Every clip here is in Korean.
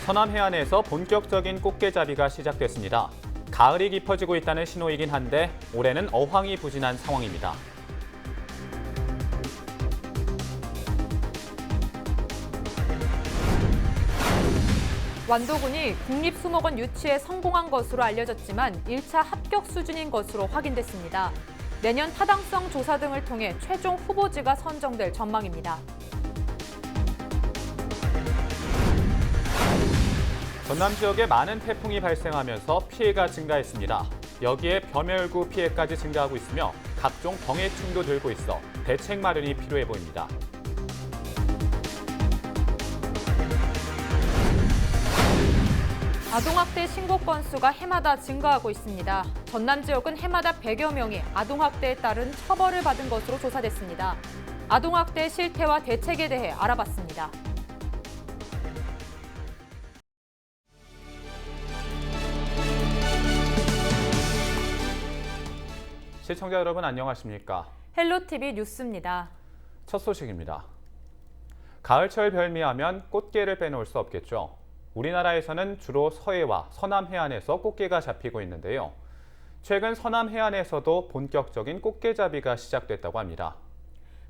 서남 해안에서 본격적인 꽃게잡이가 시작됐습니다. 가을이 깊어지고 있다는 신호이긴 한데 올해는 어황이 부진한 상황입니다. 완도군이 국립수목원 유치에 성공한 것으로 알려졌지만 1차 합격 수준인 것으로 확인됐습니다. 내년 타당성 조사 등을 통해 최종 후보지가 선정될 전망입니다. 전남 지역에 많은 태풍이 발생하면서 피해가 증가했습니다. 여기에 벼멸구 피해까지 증가하고 있으며 각종 병해충도 늘고 있어 대책 마련이 필요해 보입니다. 아동학대 신고 건수가 해마다 증가하고 있습니다. 전남 지역은 해마다 100여 명이 아동학대에 따른 처벌을 받은 것으로 조사됐습니다. 아동학대 실태와 대책에 대해 알아봤습니다. 시청자 여러분 안녕하십니까? 헬로티비 뉴스입니다. 첫 소식입니다. 가을철 별미하면 꽃게를 빼놓을 수 없겠죠. 우리나라에서는 주로 서해와 서남 해안에서 꽃게가 잡히고 있는데요. 최근 서남 해안에서도 본격적인 꽃게잡이가 시작됐다고 합니다.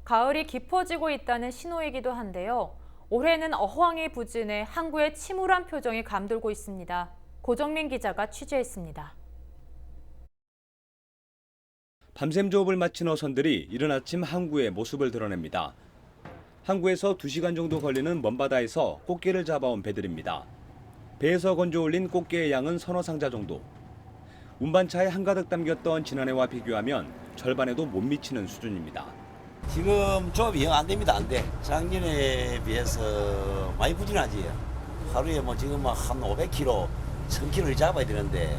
가을이 깊어지고 있다는 신호이기도 한데요. 올해는 어황이 부진해 항구에 침울한 표정이 감돌고 있습니다. 고정민 기자가 취재했습니다. 밤샘 조업을 마친 어선들이 이른 아침 항구의 모습을 드러냅니다. 항구에서 2시간 정도 걸리는 먼바다에서 꽃게를 잡아온 배들입니다. 배에서 건져 올린 꽃게의 양은 서너 상자 정도. 운반차에 한가득 담겼던 지난해와 비교하면 절반에도 못 미치는 수준입니다. 지금 조업이 영 안 됩니다. 안 돼. 작년에 비해서 많이 부진하지. 하루에 뭐 지금 한 500kg, 1000kg를 잡아야 되는데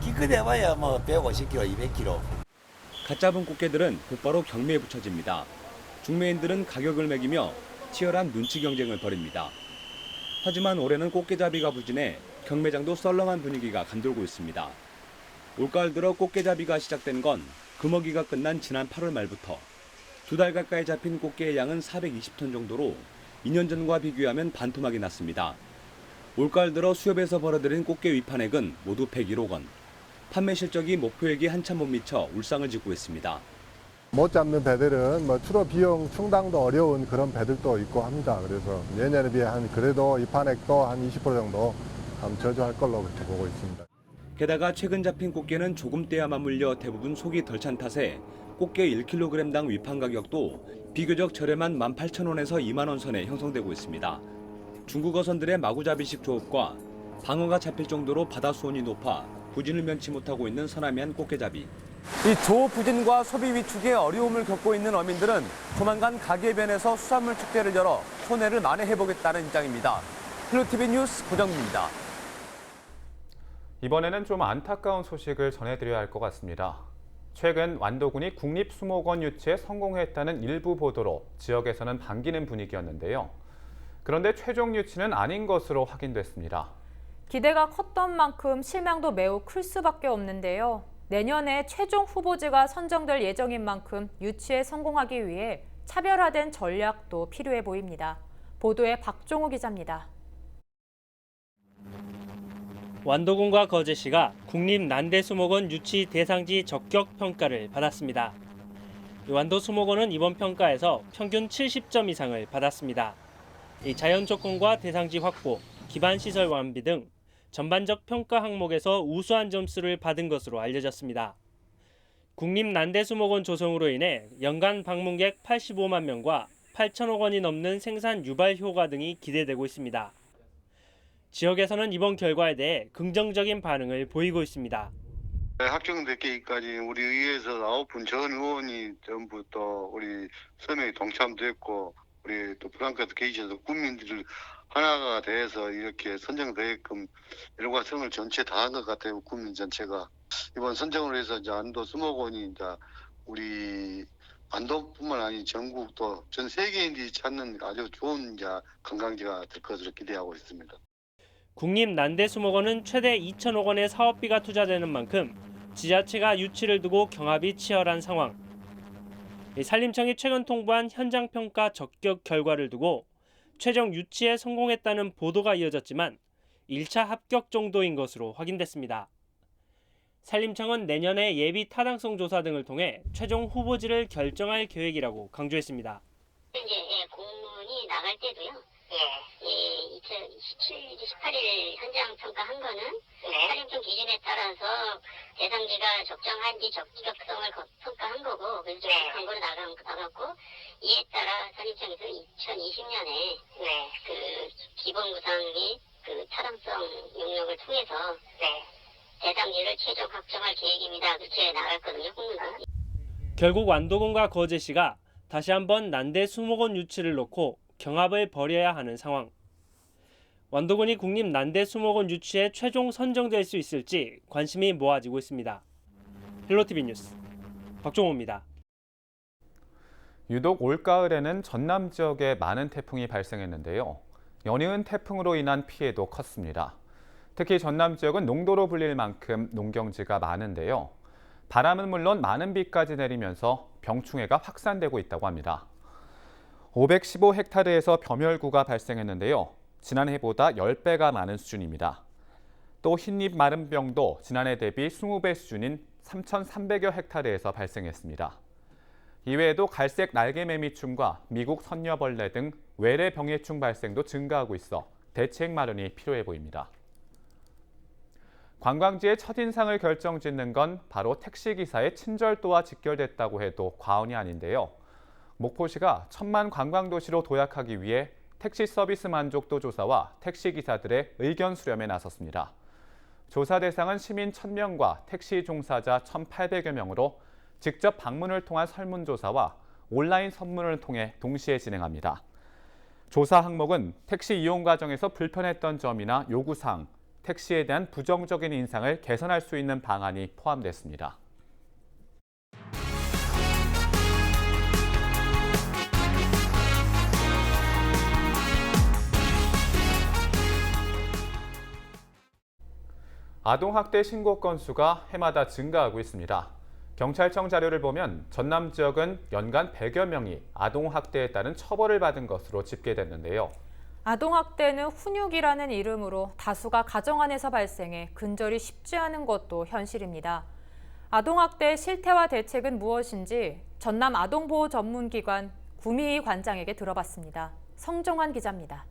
기껏해봐야 뭐 150kg, 200kg. 갓 잡은 꽃게들은 곧바로 경매에 붙여집니다. 중매인들은 가격을 매기며 치열한 눈치 경쟁을 벌입니다. 하지만 올해는 꽃게잡이가 부진해 경매장도 썰렁한 분위기가 감돌고 있습니다. 올가을 들어 꽃게잡이가 시작된 건 금어기가 끝난 지난 8월 말부터 2달 가까이 잡힌 꽃게의 양은 420톤 정도로 2년 전과 비교하면 반토막이 났습니다. 올가을 들어 수협에서 벌어들인 꽃게 위판액은 모두 101억 원. 판매 실적이 목표액이 한참 못 미쳐 울상을 짓고 있습니다. 못 잡는 배들은 추로 비용 충당도 어려운 그런 배들도 있고 합니다. 그래서 예년에 비해 그래도 입판액도 한 20% 정도 저조할 걸로 그렇게 보고 있습니다. 게다가 최근 잡힌 꽃게는 조금 떼야만 물려 대부분 속이 덜 찬 탓에 꽃게 1kg당 위판 가격도 비교적 저렴한 18,000원에서 2만 원 선에 형성되고 있습니다. 중국 어선들의 마구잡이식 조업과 방어가 잡힐 정도로 바다 수온이 높아 부진을 면치 못하고 있는 서남해안 꽃게잡이. 이 조업 부진과 소비 위축에 어려움을 겪고 있는 어민들은 조만간 가계변에서 수산물 축제를 열어 손해를 만회해보겠다는 입장입니다. 헬로티비 뉴스 고정민입니다. 이번에는 좀 안타까운 소식을 전해드려야 할 것 같습니다. 최근 완도군이 국립수목원 유치에 성공했다는 일부 보도로 지역에서는 반기는 분위기였는데요. 그런데 최종 유치는 아닌 것으로 확인됐습니다. 기대가 컸던 만큼 실망도 매우 클 수밖에 없는데요. 내년에 최종 후보지가 선정될 예정인 만큼 유치에 성공하기 위해 차별화된 전략도 필요해 보입니다. 보도에 박종우 기자입니다. 완도군과 거제시가 국립난대수목원 유치 대상지 적격 평가를 받았습니다. 완도수목원은 이번 평가에서 평균 70점 이상을 받았습니다. 이 자연조건과 대상지 확보, 기반시설 완비 등 전반적 평가 항목에서 우수한 점수를 받은 것으로 알려졌습니다. 국립난대수목원 조성으로 인해 연간 방문객 85만 명과 8천억 원이 넘는 생산 유발 효과 등이 기대되고 있습니다. 지역에서는 이번 결과에 대해 긍정적인 반응을 보이고 있습니다. 확정되기까지 우리 의회에서 9분 전 의원이 전부 또 우리 서명에 동참됐고 우리 또 부산까지 계셔서 국민들 하나가 돼서 이렇게 선정되게끔 일과 성을 전체 다한 것 같아요. 국민 전체가 이번 선정을 해서 이제 안도 수목원이 이제 우리 안도뿐만 아니라 전국 또 전 세계인들이 찾는 아주 좋은 이제 관광지가 될 것으로 기대하고 있습니다. 국립난대수목원은 최대 2천억 원의 사업비가 투자되는 만큼 지자체가 유치를 두고 경합이 치열한 상황. 산림청이 최근 통보한 현장평가 적격 결과를 두고 최종 유치에 성공했다는 보도가 이어졌지만 1차 합격 정도인 것으로 확인됐습니다. 산림청은 내년에 예비 타당성 조사 등을 통해 최종 후보지를 결정할 계획이라고 강조했습니다. 이제 공문이 나갈 때도요. 2017, 18일 현장 평가한 거는 산림청 기준에 따라서 대상지가 적정한지 적격성을 평가한 거고, 그래서 광고로 나갔고, 이에 따라 산림청에서 2020년에 그 기본구상 및 그 타당성 용역을 통해서 대상지를 최종 확정할 계획입니다. 그렇게 나갔거든요, 공문가. 결국 완도군과 거제시가 다시 한번 난대 수목원 유치를 놓고 경합을 벌여야 하는 상황. 완도군이 국립 난대 수목원 유치에 최종 선정될 수 있을지 관심이 모아지고 있습니다. 헬로티비 뉴스 박종호입니다. 유독 올가을에는 전남 지역에 많은 태풍이 발생했는데요. 연이은 태풍으로 인한 피해도 컸습니다. 특히 전남 지역은 농도로 불릴 만큼 농경지가 많은데요. 바람은 물론 많은 비까지 내리면서 병충해가 확산되고 있다고 합니다. 515헥타르에서 벼멸구가 발생했는데요. 지난해보다 10배가 많은 수준입니다. 또 흰잎 마른병도 지난해 대비 20배 수준인 3,300여 헥타르에서 발생했습니다. 이외에도 갈색 날개매미충과 미국 선녀벌레 등 외래 병해충 발생도 증가하고 있어 대책 마련이 필요해 보입니다. 관광지의 첫인상을 결정짓는 건 바로 택시기사의 친절도와 직결됐다고 해도 과언이 아닌데요. 목포시가 천만 관광도시로 도약하기 위해 택시 서비스 만족도 조사와 택시기사들의 의견 수렴에 나섰습니다. 조사 대상은 시민 1,000명과 택시 종사자 1,800여 명으로 직접 방문을 통한 설문조사와 온라인 선문을 통해 동시에 진행합니다. 조사 항목은 택시 이용 과정에서 불편했던 점이나 요구사항, 택시에 대한 부정적인 인상을 개선할 수 있는 방안이 포함됐습니다. 아동학대 신고 건수가 해마다 증가하고 있습니다. 경찰청 자료를 보면 전남 지역은 연간 100여 명이 아동학대에 따른 처벌을 받은 것으로 집계됐는데요. 아동학대는 훈육이라는 이름으로 다수가 가정 안에서 발생해 근절이 쉽지 않은 것도 현실입니다. 아동학대의 실태와 대책은 무엇인지 전남 아동보호 전문기관 구미희 관장에게 들어봤습니다. 성정환 기자입니다.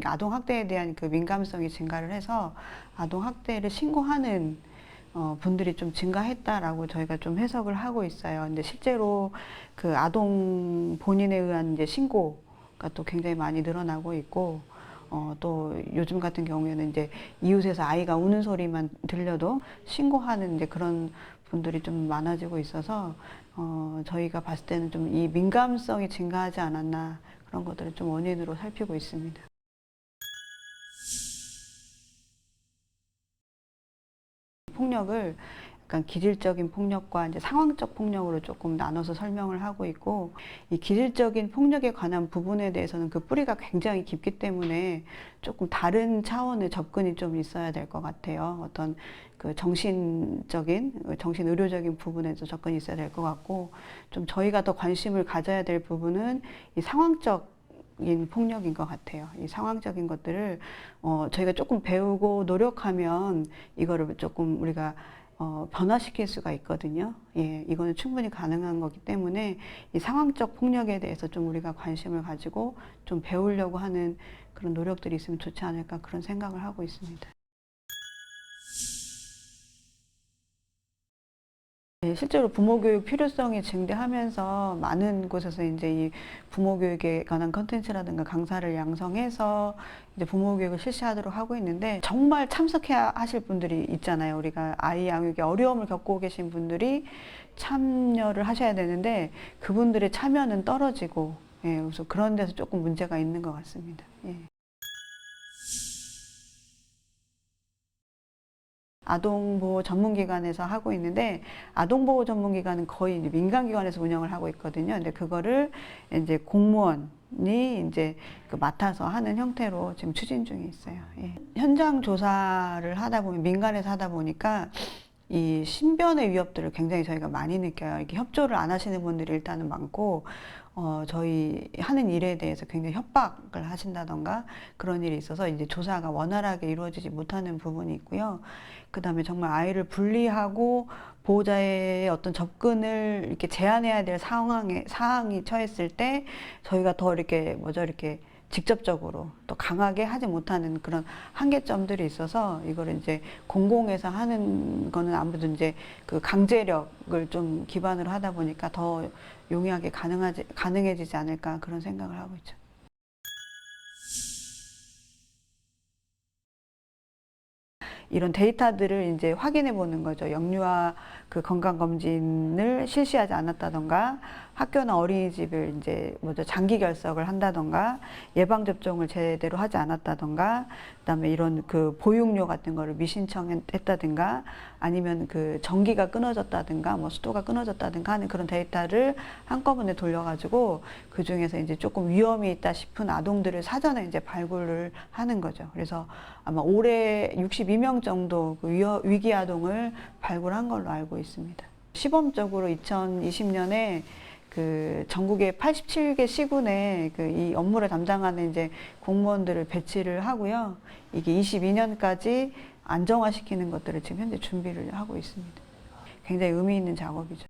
아동학대에 대한 그 민감성이 증가를 해서 아동학대를 신고하는 분들이 좀 증가했다라고 저희가 좀 해석을 하고 있어요. 근데 실제로 그 아동 본인에 의한 이제 신고가 또 굉장히 많이 늘어나고 있고, 또 요즘 같은 경우에는 이제 이웃에서 아이가 우는 소리만 들려도 신고하는 이제 그런 분들이 좀 많아지고 있어서 저희가 봤을 때는 좀 이 민감성이 증가하지 않았나, 그런 것들을 좀 원인으로 살피고 있습니다. 폭력을 약간 기질적인 폭력과 이제 상황적 폭력으로 조금 나눠서 설명을 하고 있고, 이 기질적인 폭력에 관한 부분에 대해서는 그 뿌리가 굉장히 깊기 때문에 조금 다른 차원의 접근이 좀 있어야 될 것 같아요. 어떤 그 정신적인, 정신의료적인 부분에서 접근이 있어야 될 것 같고, 좀 저희가 더 관심을 가져야 될 부분은 이 상황적 인 폭력인 것 같아요. 이 상황적인 것들을 저희가 조금 배우고 노력하면 이거를 조금 우리가 변화시킬 수가 있거든요. 예, 이거는 충분히 가능한 거기 때문에 이 상황적 폭력에 대해서 좀 우리가 관심을 가지고 좀 배우려고 하는 그런 노력들이 있으면 좋지 않을까, 그런 생각을 하고 있습니다. 실제로 부모교육 필요성이 증대하면서 많은 곳에서 이제 이 부모교육에 관한 컨텐츠라든가 강사를 양성해서 이제 부모교육을 실시하도록 하고 있는데, 정말 참석해야 하실 분들이 있잖아요. 우리가 아이 양육에 어려움을 겪고 계신 분들이 참여를 하셔야 되는데 그분들의 참여는 떨어지고, 예, 그래서 그런 데서 조금 문제가 있는 것 같습니다. 예. 아동보호 전문기관에서 하고 있는데 아동보호 전문기관은 거의 이제 민간기관에서 운영을 하고 있거든요. 근데 그거를 이제 공무원이 이제 그 맡아서 하는 형태로 지금 추진 중에 있어요. 예. 현장 조사를 하다 보면 민간에서 하다 보니까 이 신변의 위협들을 굉장히 저희가 많이 느껴요. 이렇게 협조를 안 하시는 분들이 일단은 많고, 저희 하는 일에 대해서 굉장히 협박을 하신다던가 그런 일이 있어서 이제 조사가 원활하게 이루어지지 못하는 부분이 있고요. 그 다음에 정말 아이를 분리하고 보호자의 어떤 접근을 이렇게 제한해야 될 사항이 처했을 때 저희가 더 이렇게 이렇게 직접적으로 또 강하게 하지 못하는 그런 한계점들이 있어서 이거를 이제 공공에서 하는 거는 아무래도 이제 그 강제력을 좀 기반으로 하다 보니까 더 용이하게 가능해지지 않을까 그런 생각을 하고 있죠. 이런 데이터들을 이제 확인해 보는 거죠. 영유아 그 건강검진을 실시하지 않았다던가, 학교나 어린이집을 이제 장기 결석을 한다던가, 예방접종을 제대로 하지 않았다던가, 그다음에 이런 그 보육료 같은 거를 미신청했다든가, 아니면 그 전기가 끊어졌다든가, 수도가 끊어졌다든가 하는 그런 데이터를 한꺼번에 돌려가지고 그 중에서 이제 조금 위험이 있다 싶은 아동들을 사전에 이제 발굴을 하는 거죠. 그래서 아마 올해 62명 정도 그 위기 아동을 발굴한 걸로 알고 있습니다. 시범적으로 2020년에 그 전국의 87개 시군에 그 이 업무를 담당하는 이제 공무원들을 배치를 하고요. 이게 22년까지 안정화시키는 것들을 지금 현재 준비를 하고 있습니다. 굉장히 의미 있는 작업이죠.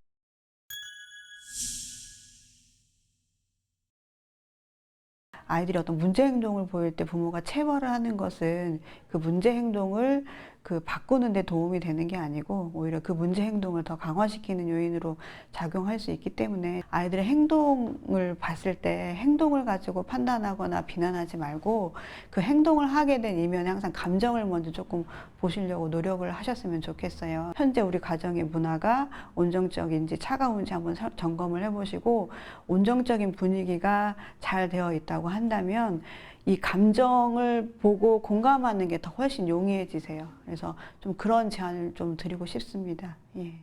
아이들이 어떤 문제 행동을 보일 때 부모가 체벌을 하는 것은 그 문제 행동을 그 바꾸는 데 도움이 되는 게 아니고 오히려 그 문제 행동을 더 강화시키는 요인으로 작용할 수 있기 때문에 아이들의 행동을 봤을 때 행동을 가지고 판단하거나 비난하지 말고 그 행동을 하게 된 이면에 항상 감정을 먼저 조금 보시려고 노력을 하셨으면 좋겠어요. 현재 우리 가정의 문화가 온정적인지 차가운지 한번 점검을 해보시고 온정적인 분위기가 잘 되어 있다고 한다면 이 감정을 보고 공감하는 게 더 훨씬 용이해지세요. 그래서 좀 그런 제안을 좀 드리고 싶습니다. 예.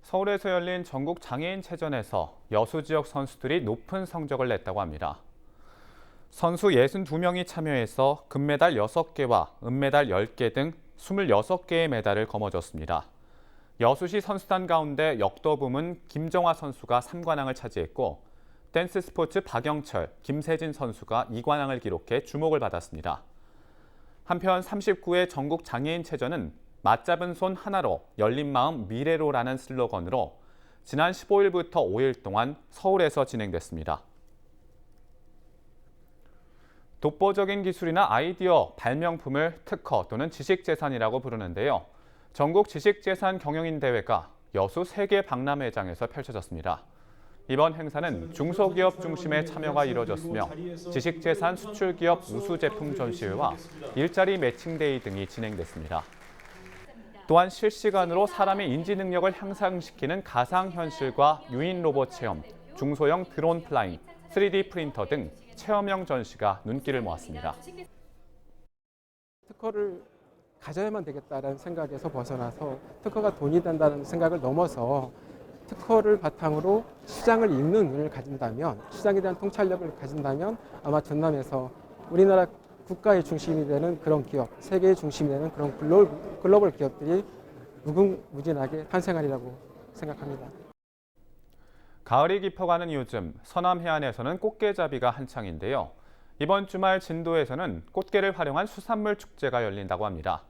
서울에서 열린 전국 장애인체전에서 여수 지역 선수들이 높은 성적을 냈다고 합니다. 선수 62명이 참여해서 금메달 6개와 은메달 10개 등 26개의 메달을 거머쥐었습니다. 여수시 선수단 가운데 역도 부문 김정화 선수가 3관왕을 차지했고 댄스 스포츠 박영철, 김세진 선수가 2관왕을 기록해 주목을 받았습니다. 한편 39회 전국 장애인체전은 맞잡은 손 하나로 열린 마음 미래로라는 슬로건으로 지난 15일부터 5일 동안 서울에서 진행됐습니다. 독보적인 기술이나 아이디어, 발명품을 특허 또는 지식재산이라고 부르는데요. 전국 지식재산 경영인 대회가 여수 세계박람회장에서 펼쳐졌습니다. 이번 행사는 중소기업 중심의 참여가 이뤄졌으며 지식재산 수출기업 우수제품 전시회와 일자리 매칭데이 등이 진행됐습니다. 또한 실시간으로 사람의 인지 능력을 향상시키는 가상현실과 유인 로봇 체험, 중소형 드론 플라잉, 3D 프린터 등 체험형 전시가 눈길을 모았습니다. 특허를 가져야만 되겠다는 생각에서 벗어나서 특허가 돈이 된다는 생각을 넘어서 특허를 바탕으로 시장을 읽는 눈을 가진다면, 시장에 대한 통찰력을 가진다면 아마 전남에서 우리나라 국가의 중심이 되는 그런 기업, 세계의 중심이 되는 그런 글로벌 기업들이 무궁무진하게 탄생하리라고 생각합니다. 가을이 깊어가는 요즘 서남 해안에서는 꽃게잡이가 한창인데요. 이번 주말 진도에서는 꽃게를 활용한 수산물 축제가 열린다고 합니다.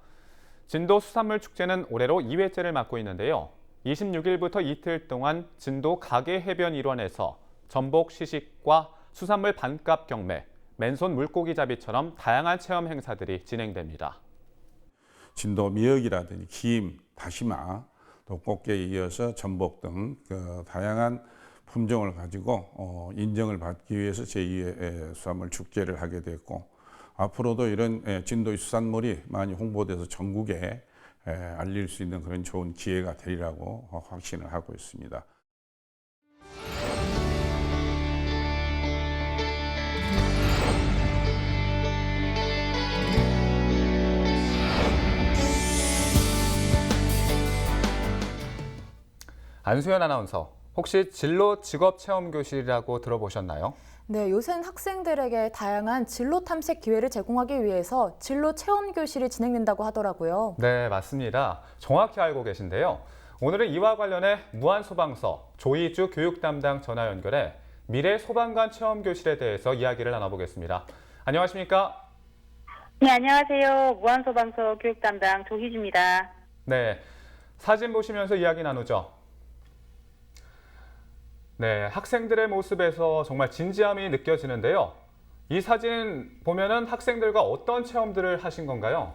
진도 수산물 축제는 올해로 2회째를 맡고 있는데요. 26일부터 이틀 동안 진도 가계 해변 일원에서 전복 시식과 수산물 반값 경매, 맨손 물고기 잡이처럼 다양한 체험 행사들이 진행됩니다. 진도 미역이라든지 김, 다시마, 또 꽃게에 이어서 전복 등 다양한 품종을 가지고 인정을 받기 위해서 제2회 수산물 축제를 하게 됐고, 앞으로도 이런 진도의 수산물이 많이 홍보돼서 전국에 알릴 수 있는 그런 좋은 기회가 되리라고 확신을 하고 있습니다. 안수연 아나운서, 혹시 진로 직업 체험 교실이라고 들어보셨나요? 네, 요새는 학생들에게 다양한 진로 탐색 기회를 제공하기 위해서 진로 체험 교실이 진행된다고 하더라고요. 네, 맞습니다. 정확히 알고 계신데요. 오늘은 이와 관련해 무안소방서 조희주 교육 담당 전화 연결해 미래 소방관 체험 교실에 대해서 이야기를 나눠보겠습니다. 안녕하십니까? 네, 안녕하세요. 무안소방서 교육 담당 조희주입니다. 네, 사진 보시면서 이야기 나누죠. 네, 학생들의 모습에서 정말 진지함이 느껴지는데요. 이 사진 보면은 학생들과 어떤 체험들을 하신 건가요?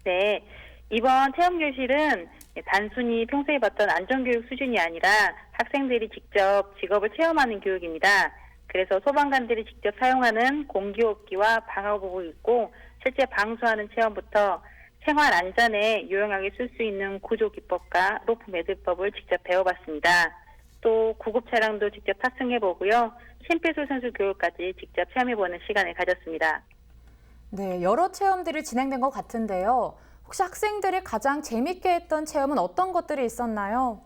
네, 이번 체험 교실은 단순히 평소에 봤던 안전교육 수준이 아니라 학생들이 직접 직업을 체험하는 교육입니다. 그래서 소방관들이 직접 사용하는 공기호흡기와 방화복을 입고 실제 방수하는 체험부터 생활 안전에 유용하게 쓸 수 있는 구조 기법과 로프 매듭법을 직접 배워봤습니다. 또 구급 차량도 직접 탑승해보고요. 심폐소생술 교육까지 직접 체험해보는 시간을 가졌습니다. 네, 여러 체험들이 진행된 것 같은데요. 혹시 학생들이 가장 재밌게 했던 체험은 어떤 것들이 있었나요?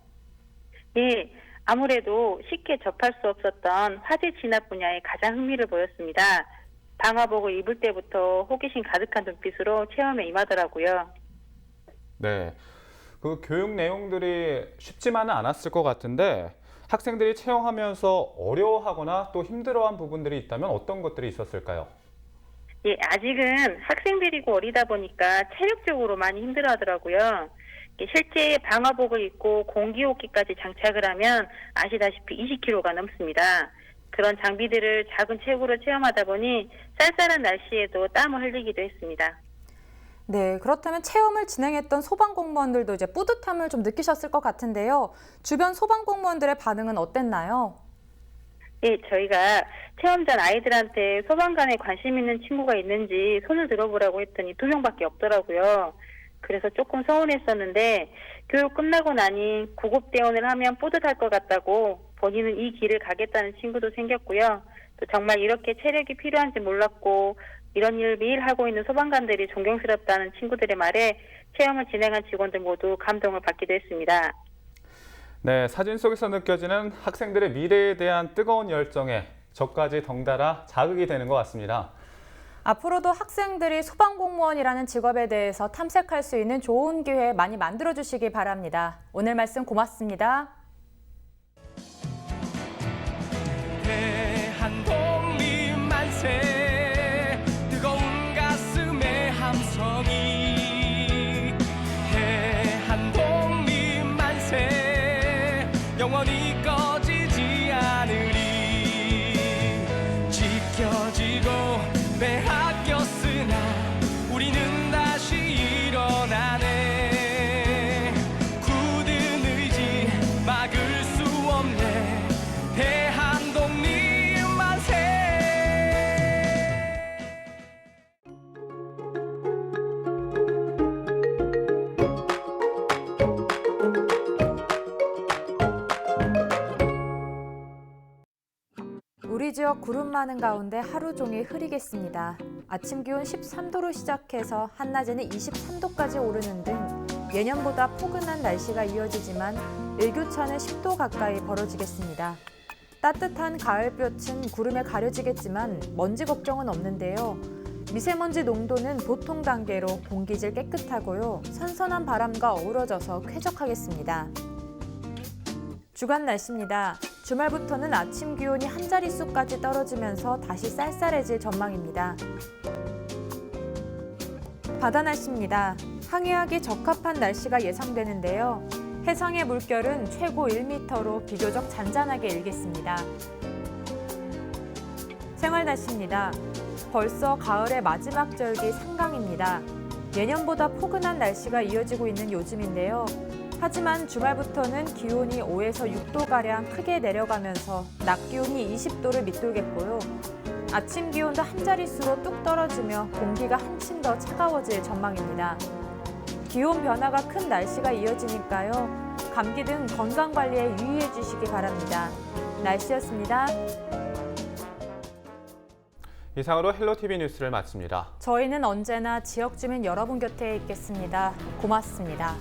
예, 아무래도 쉽게 접할 수 없었던 화재 진압 분야에 가장 흥미를 보였습니다. 방화복을 입을 때부터 호기심 가득한 눈빛으로 체험에 임하더라고요. 네, 그 교육 내용들이 쉽지만은 않았을 것 같은데 학생들이 체험하면서 어려워하거나 또 힘들어한 부분들이 있다면 어떤 것들이 있었을까요? 예, 아직은 학생들이고 어리다 보니까 체력적으로 많이 힘들어하더라고요. 실제 방화복을 입고 공기호흡기까지 장착을 하면 아시다시피 20kg가 넘습니다. 그런 장비들을 작은 체구로 체험하다 보니 쌀쌀한 날씨에도 땀을 흘리기도 했습니다. 네, 그렇다면 체험을 진행했던 소방공무원들도 이제 뿌듯함을 좀 느끼셨을 것 같은데요. 주변 소방공무원들의 반응은 어땠나요? 예, 저희가 체험 전 아이들한테 소방관에 관심 있는 친구가 있는지 손을 들어보라고 했더니 2명밖에 없더라고요. 그래서 조금 서운했었는데 교육 끝나고 나니 구급대원을 하면 뿌듯할 것 같다고 본인은 이 길을 가겠다는 친구도 생겼고요. 또 정말 이렇게 체력이 필요한지 몰랐고 이런 일을 매일 하고 있는 소방관들이 존경스럽다는 친구들의 말에 체험을 진행한 직원들 모두 감동을 받기도 했습니다. 네, 사진 속에서 느껴지는 학생들의 미래에 대한 뜨거운 열정에 저까지 덩달아 자극이 되는 것 같습니다. 앞으로도 학생들이 소방공무원이라는 직업에 대해서 탐색할 수 있는 좋은 기회 많이 만들어주시기 바랍니다. 오늘 말씀 고맙습니다. 대한독립 만세 뜨거운 가슴의 함성이 대한독립 만세 영원히 꺼지지 않으리 지켜지고 빼앗겼으나 우리는 다시 일어나네 굳은 의지 막을 수 없네 대한독립 만세. 우리 지역 구름 많은 가운데 하루 종일 흐리겠습니다. 아침 기온 13도로 시작해서 한낮에는 23도까지 오르는 등 예년보다 포근한 날씨가 이어지지만 일교차는 10도 가까이 벌어지겠습니다. 따뜻한 가을볕은 구름에 가려지겠지만 먼지 걱정은 없는데요. 미세먼지 농도는 보통 단계로 공기질 깨끗하고요. 선선한 바람과 어우러져서 쾌적하겠습니다. 주간 날씨입니다. 주말부터는 아침 기온이 한 자릿수까지 떨어지면서 다시 쌀쌀해질 전망입니다. 바다 날씨입니다. 항해하기 적합한 날씨가 예상되는데요. 해상의 물결은 최고 1m로 비교적 잔잔하게 일겠습니다. 생활 날씨입니다. 벌써 가을의 마지막 절기 상강입니다. 예년보다 포근한 날씨가 이어지고 있는 요즘인데요. 하지만 주말부터는 기온이 5에서 6도가량 크게 내려가면서 낮 기온이 20도를 밑돌겠고요. 아침 기온도 한 자릿수로 뚝 떨어지며 공기가 한층 더 차가워질 전망입니다. 기온 변화가 큰 날씨가 이어지니까요. 감기 등 건강관리에 유의해 주시기 바랍니다. 날씨였습니다. 이상으로 헬로티비 뉴스를 마칩니다. 저희는 언제나 지역 주민 여러분 곁에 있겠습니다. 고맙습니다.